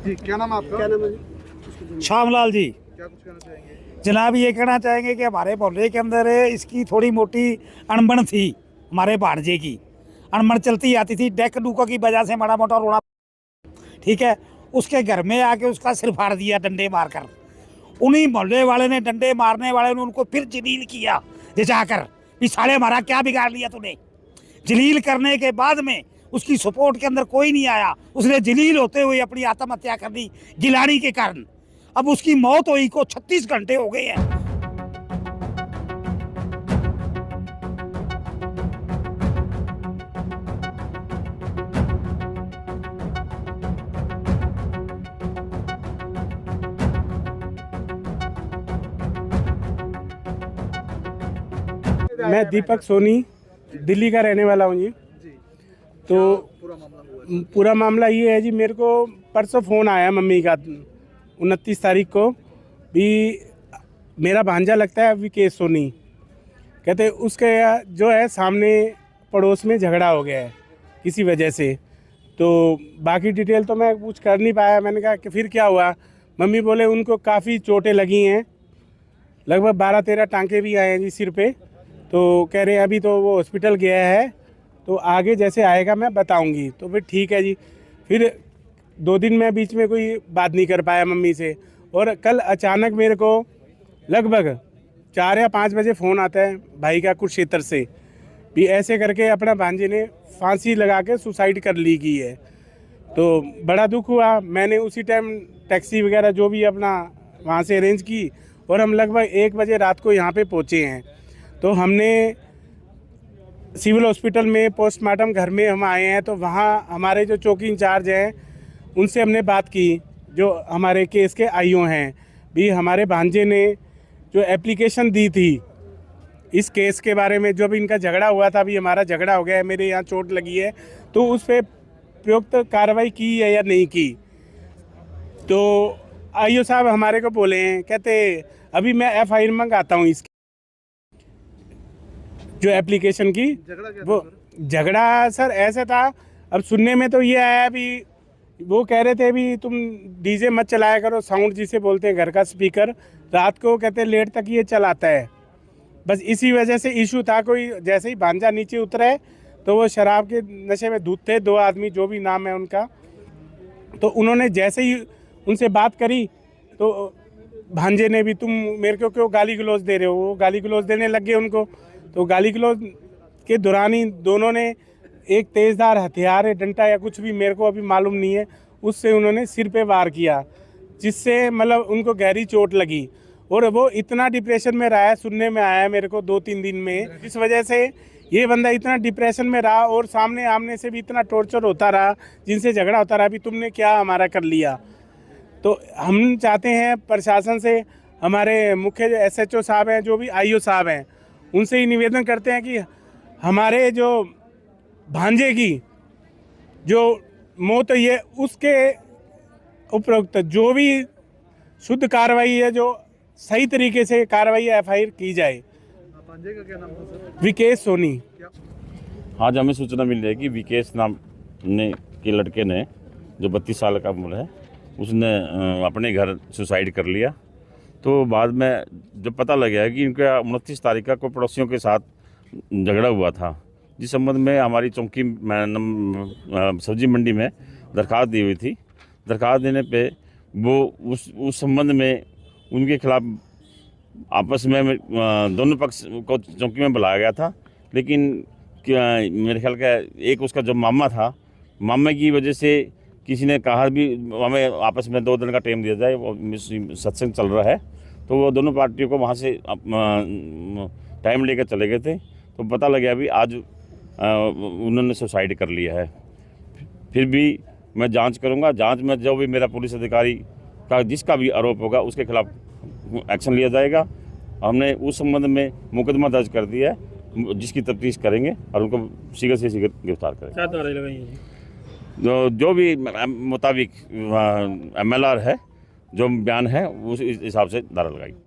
जी, क्या नाम है आपका? क्या नाम है? श्यामलाल जी। क्या कुछ कहना चाहेंगे? जनाब ये कहना चाहेंगे कि हमारे मोहल्ले के अंदर इसकी थोड़ी मोटी अनबन थी। हमारे भांजे की अनबन चलती आती थी, डेक डूकों की वजह से माड़ा मोटा रोना, ठीक है। उसके घर में आके उसका सिर फाड़ दिया डंडे मारकर। उन्हीं मोहल्ले वाले ने, डंडे मारने वाले ने उनको फिर जलील किया जाकर कि साले हमारा क्या बिगाड़ लिया तूने। जलील करने के बाद में उसकी सपोर्ट के अंदर कोई नहीं आया। उसने जलील होते हुए अपनी आत्महत्या कर दी गिलानी के कारण। अब उसकी मौत हुई को 36 घंटे हो गए हैं। मैं दीपक सोनी दिल्ली का रहने वाला हूँ जी। जी, तो पूरा मामला हुआ है। पूरा मामला ये है जी, मेरे को परसों फ़ोन आया मम्मी का 29 तारीख को भी। मेरा भांजा लगता है विकेश सोनी, कहते उसके जो है सामने पड़ोस में झगड़ा हो गया है किसी वजह से। तो बाकी डिटेल तो मैं कुछ कर नहीं पाया। मैंने कहा कि फिर क्या हुआ। मम्मी बोले उनको काफ़ी चोटें लगी हैं, लगभग 12-13 टांके भी आए हैं जी सिर पे। तो कह रहे हैं अभी तो वो हॉस्पिटल गया है, तो आगे जैसे आएगा मैं बताऊंगी। तो फिर ठीक है जी। फिर 2 दिन मैं बीच में कोई बात नहीं कर पाया मम्मी से। और कल अचानक मेरे को लगभग 4 या 5 बजे फ़ोन आता है भाई का कुरुक्षेत्र से भी ऐसे करके अपना भांजे ने फांसी लगा के सुसाइड कर ली की है। तो बड़ा दुख हुआ। मैंने उसी टाइम टैक्सी वगैरह जो भी अपना वहाँ से अरेंज की और हम लगभग 1 बजे रात को यहाँ पे पहुँचे हैं। तो हमने सिविल हॉस्पिटल में पोस्टमार्टम घर में हम आए हैं। तो वहाँ हमारे जो चौकी इंचार्ज हैं उनसे हमने बात की, जो हमारे केस के आईओ हैं भी। हमारे भांजे ने जो एप्लीकेशन दी थी इस केस के बारे में, जो भी इनका झगड़ा हुआ था, अभी हमारा झगड़ा हो गया है, मेरे यहाँ चोट लगी है, तो उस पर प्रयुक्त कार्रवाई की है या नहीं की। तो आईओ साहब हमारे को बोले हैं, कहते अभी मैं FIR मंगाता हूँ इसकी, जो एप्लीकेशन की। झगड़ा क्या था वो सर? झगड़ा सर ऐसा था, अब सुनने में तो ये आया अभी, वो कह रहे थे भी तुम डीजे मत चलाया करो, साउंड जिसे बोलते हैं घर का स्पीकर, रात को कहते लेट तक ये चलाता है। बस इसी वजह से इशू था। कोई जैसे ही भांजा नीचे उतरे तो वो शराब के नशे में धुत थे, 2 आदमी जो भी नाम है उनका। तो उन्होंने जैसे ही उनसे बात करी तो भांजे ने भी तुम मेरे को क्यों गाली गलौज दे रहे हो, वो गाली गलौज देने लग गए उनको। तो गाली गलौज के दौरान ही दोनों ने एक तेज़धार हथियार है, डंडा या कुछ भी मेरे को अभी मालूम नहीं है, उससे उन्होंने सिर पे वार किया, जिससे मतलब उनको गहरी चोट लगी। और वो इतना डिप्रेशन में रहा है, सुनने में आया है मेरे को 2-3 दिन में। इस वजह से ये बंदा इतना डिप्रेशन में रहा और सामने आमने से भी इतना टॉर्चर होता रहा, जिनसे झगड़ा होता रहा भी तुमने क्या हमारा कर लिया। तो हम चाहते हैं प्रशासन से, हमारे मुख्य जो SHO साहब हैं, जो भी IO साहब हैं, उनसे ही निवेदन करते हैं कि हमारे जो भांजे की जो मौत हुई है उसके उपरोक्त जो भी शुद्ध कार्रवाई है, जो सही तरीके से कार्रवाई FIR की जाए। भांजे का क्या नाम था सर? विकेश सोनी। आज हमें सूचना मिल रही है कि विकेश नाम के लड़के ने, जो 32 साल का उम्र है, उसने अपने घर सुसाइड कर लिया। तो बाद में जब पता लगा है कि इनका 29 तारीख का कोई पड़ोसियों के साथ झगड़ा हुआ था, जिस संबंध में हमारी चौकी सब्जी मंडी में दरख्वास्त दी हुई थी। दरख्वास्त देने पे वो उस संबंध में उनके खिलाफ आपस में दोनों पक्ष को चौकी में बुलाया गया था। लेकिन मेरे ख्याल का एक उसका जो मामा था, मामा की वजह से किसी ने कहा भी हमें आपस में 2 दिन का टाइम दिया जाए, वो सत्संग चल रहा है। तो वो दोनों पार्टियों को वहाँ से टाइम लेकर चले गए थे। तो पता लगा भी आज उन्होंने सुसाइड कर लिया है। फिर भी मैं जांच करूंगा। जांच में जो भी मेरा पुलिस अधिकारी का जिसका भी आरोप होगा उसके खिलाफ एक्शन लिया जाएगा। हमने उस संबंध में मुकदमा दर्ज कर दिया है, जिसकी तफ्तीश करेंगे और उनको शीघ्र से शीघ्र गिरफ्तार करेंगे। जो भी मुताबिक MLR है, जो बयान है उस हिसाब से धारा लगाई।